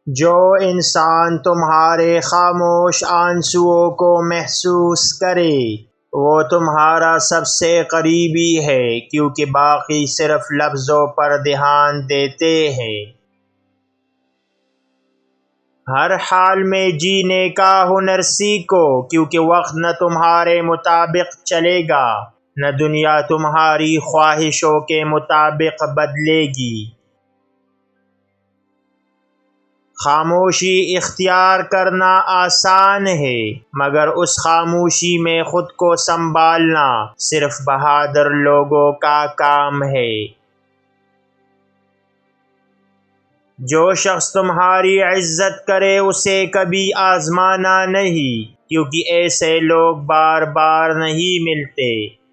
جو انسان تمہارے خاموش آنسوؤں کو محسوس کرے وہ تمہارا سب سے قریبی ہے، کیونکہ باقی صرف لفظوں پر دھیان دیتے ہیں۔ ہر حال میں جینے کا ہنر سیکھو، کیونکہ وقت نہ تمہارے مطابق چلے گا، نہ دنیا تمہاری خواہشوں کے مطابق بدلے گی۔ خاموشی اختیار کرنا آسان ہے، مگر اس خاموشی میں خود کو سنبھالنا صرف بہادر لوگوں کا کام ہے۔ جو شخص تمہاری عزت کرے اسے کبھی آزمانا نہیں، کیونکہ ایسے لوگ بار بار نہیں ملتے۔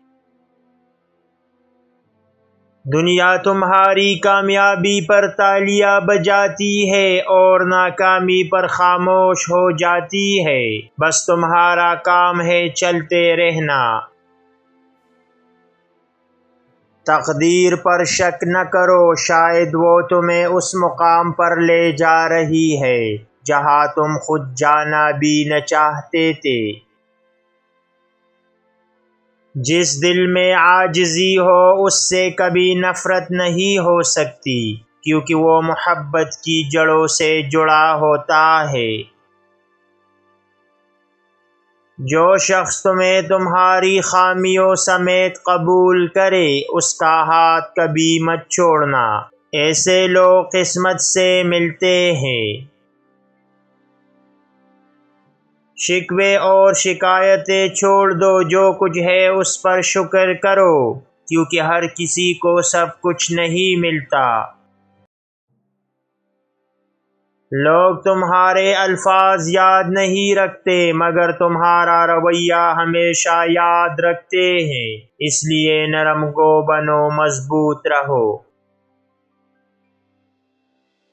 دنیا تمہاری کامیابی پر تالیاں بجاتی ہے اور ناکامی پر خاموش ہو جاتی ہے، بس تمہارا کام ہے چلتے رہنا۔ تقدیر پر شک نہ کرو، شاید وہ تمہیں اس مقام پر لے جا رہی ہے جہاں تم خود جانا بھی نہ چاہتے تھے۔ جس دل میں عاجزی ہو اس سے کبھی نفرت نہیں ہو سکتی، کیونکہ وہ محبت کی جڑوں سے جڑا ہوتا ہے۔ جو شخص تمہیں تمہاری خامیوں سمیت قبول کرے اس کا ہاتھ کبھی مت چھوڑنا، ایسے لوگ قسمت سے ملتے ہیں۔ شکوے اور شکایتیں چھوڑ دو، جو کچھ ہے اس پر شکر کرو، کیونکہ ہر کسی کو سب کچھ نہیں ملتا۔ لوگ تمہارے الفاظ یاد نہیں رکھتے، مگر تمہارا رویہ ہمیشہ یاد رکھتے ہیں، اس لیے نرم گو بنو، مضبوط رہو۔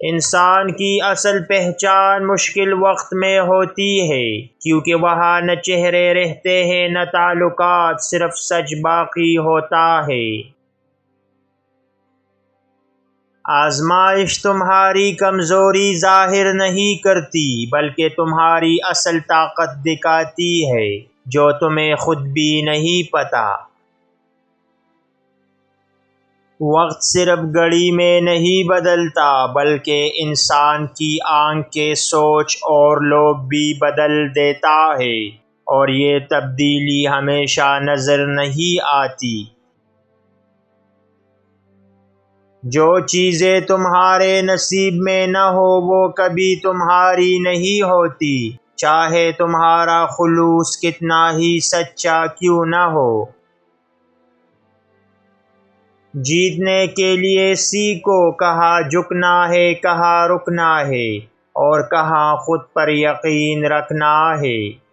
انسان کی اصل پہچان مشکل وقت میں ہوتی ہے، کیونکہ وہاں نہ چہرے رہتے ہیں نہ تعلقات، صرف سچ باقی ہوتا ہے۔ آزمائش تمہاری کمزوری ظاہر نہیں کرتی، بلکہ تمہاری اصل طاقت دکھاتی ہے، جو تمہیں خود بھی نہیں پتا۔ وقت صرف گھڑی میں نہیں بدلتا، بلکہ انسان کی آنکھ کے سوچ اور لوگ بھی بدل دیتا ہے، اور یہ تبدیلی ہمیشہ نظر نہیں آتی۔ جو چیزیں تمہارے نصیب میں نہ ہو وہ کبھی تمہاری نہیں ہوتی، چاہے تمہارا خلوص کتنا ہی سچا کیوں نہ ہو۔ جیتنے کے لیے سیکھو، کہاں جھکنا ہے، کہاں رکنا ہے، اور کہاں خود پر یقین رکھنا ہے۔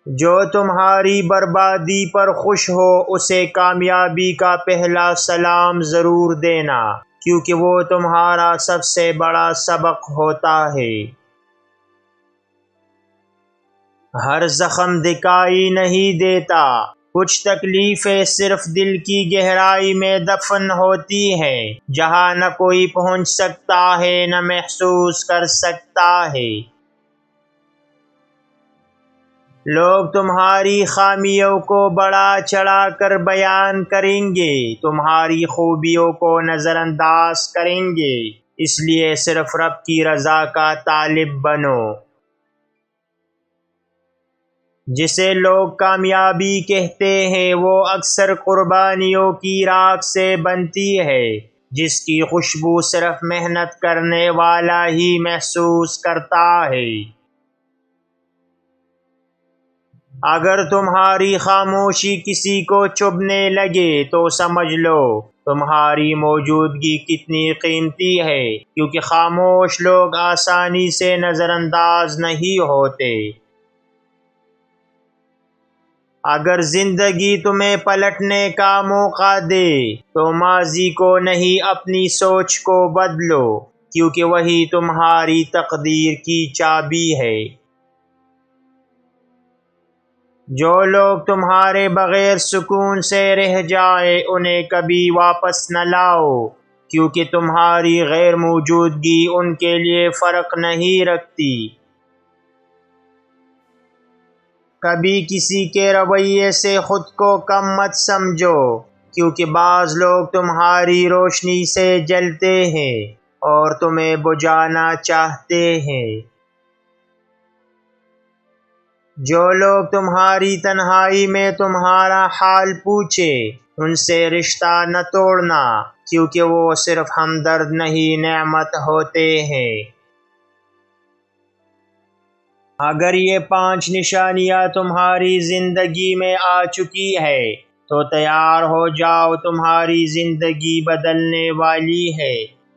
جو تمہاری بربادی پر خوش ہو اسے کامیابی کا پہلا سلام ضرور دینا، کیونکہ وہ تمہارا سب سے بڑا سبق ہوتا ہے۔ ہر زخم دکھائی نہیں دیتا، کچھ تکلیفیں صرف دل کی گہرائی میں دفن ہوتی ہیں، جہاں نہ کوئی پہنچ سکتا ہے نہ محسوس کر سکتا ہے۔ لوگ تمہاری خامیوں کو بڑا چڑھا کر بیان کریں گے، تمہاری خوبیوں کو نظر انداز کریں گے، اس لیے صرف رب کی رضا کا طالب بنو۔ جسے لوگ کامیابی کہتے ہیں وہ اکثر قربانیوں کی راکھ سے بنتی ہے، جس کی خوشبو صرف محنت کرنے والا ہی محسوس کرتا ہے۔ اگر تمہاری خاموشی کسی کو چبھنے لگے تو سمجھ لو تمہاری موجودگی کتنی قیمتی ہے، کیونکہ خاموش لوگ آسانی سے نظر انداز نہیں ہوتے۔ اگر زندگی تمہیں پلٹنے کا موقع دے تو ماضی کو نہیں اپنی سوچ کو بدلو، کیونکہ وہی تمہاری تقدیر کی چابی ہے۔ جو لوگ تمہارے بغیر سکون سے رہ جائے انہیں کبھی واپس نہ لاؤ، کیونکہ تمہاری غیر موجودگی ان کے لیے فرق نہیں رکھتی۔ کبھی کسی کے رویے سے خود کو کم مت سمجھو، کیونکہ بعض لوگ تمہاری روشنی سے جلتے ہیں اور تمہیں بجھانا چاہتے ہیں۔ جو لوگ تمہاری تنہائی میں تمہارا حال پوچھے ان سے رشتہ نہ توڑنا، کیونکہ وہ صرف ہمدرد نہیں نعمت ہوتے ہیں۔ اگر یہ 5 نشانیاں تمہاری زندگی میں آ چکی ہے تو تیار ہو جاؤ، تمہاری زندگی بدلنے والی ہے۔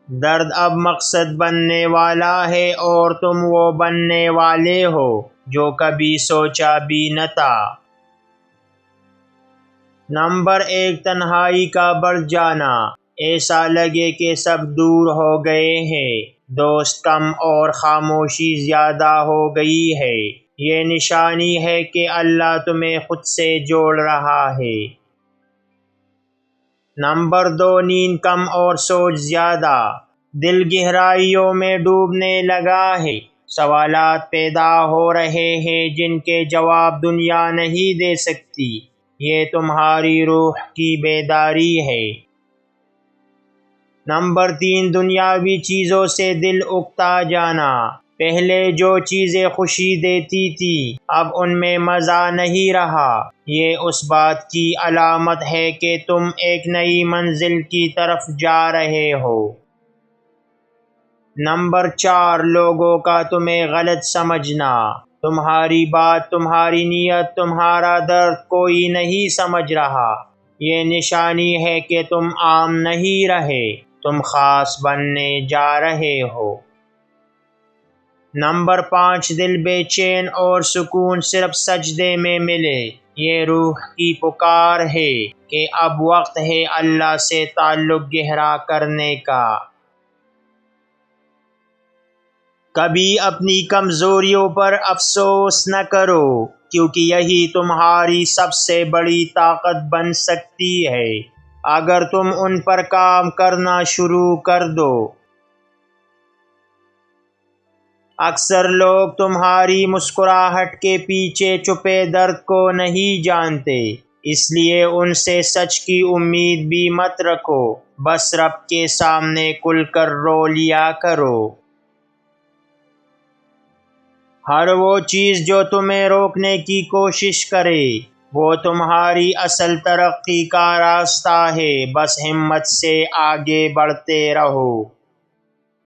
درد اب مقصد بننے والا ہے اور تم وہ بننے والے ہو جو کبھی سوچا بھی نہ تھا۔ نمبر 1، تنہائی کا بڑھ جانا۔ ایسا لگے کہ سب دور ہو گئے ہیں، دوست کم اور خاموشی زیادہ ہو گئی ہے۔ یہ نشانی ہے کہ اللہ تمہیں خود سے جوڑ رہا ہے۔ نمبر 2، نیند کم اور سوچ زیادہ۔ دل گہرائیوں میں ڈوبنے لگا ہے، سوالات پیدا ہو رہے ہیں جن کے جواب دنیا نہیں دے سکتی۔ یہ تمہاری روح کی بیداری ہے۔ نمبر 3، دنیاوی چیزوں سے دل اکتا جانا۔ پہلے جو چیزیں خوشی دیتی تھی اب ان میں مزہ نہیں رہا۔ یہ اس بات کی علامت ہے کہ تم ایک نئی منزل کی طرف جا رہے ہو۔ نمبر 4، لوگوں کا تمہیں غلط سمجھنا۔ تمہاری بات، تمہاری نیت، تمہارا درد کوئی نہیں سمجھ رہا۔ یہ نشانی ہے کہ تم عام نہیں رہے، تم خاص بننے جا رہے ہو۔ نمبر 5، دل بے چین اور سکون صرف سجدے میں ملے۔ یہ روح کی پکار ہے کہ اب وقت ہے اللہ سے تعلق گہرا کرنے کا۔ کبھی اپنی کمزوریوں پر افسوس نہ کرو، کیونکہ یہی تمہاری سب سے بڑی طاقت بن سکتی ہے اگر تم ان پر کام کرنا شروع کر دو۔ اکثر لوگ تمہاری مسکراہٹ کے پیچھے چھپے درد کو نہیں جانتے، اس لیے ان سے سچ کی امید بھی مت رکھو، بس رب کے سامنے کھل کر رو لیا کرو۔ ہر وہ چیز جو تمہیں روکنے کی کوشش کرے وہ تمہاری اصل ترقی کا راستہ ہے، بس ہمت سے آگے بڑھتے رہو۔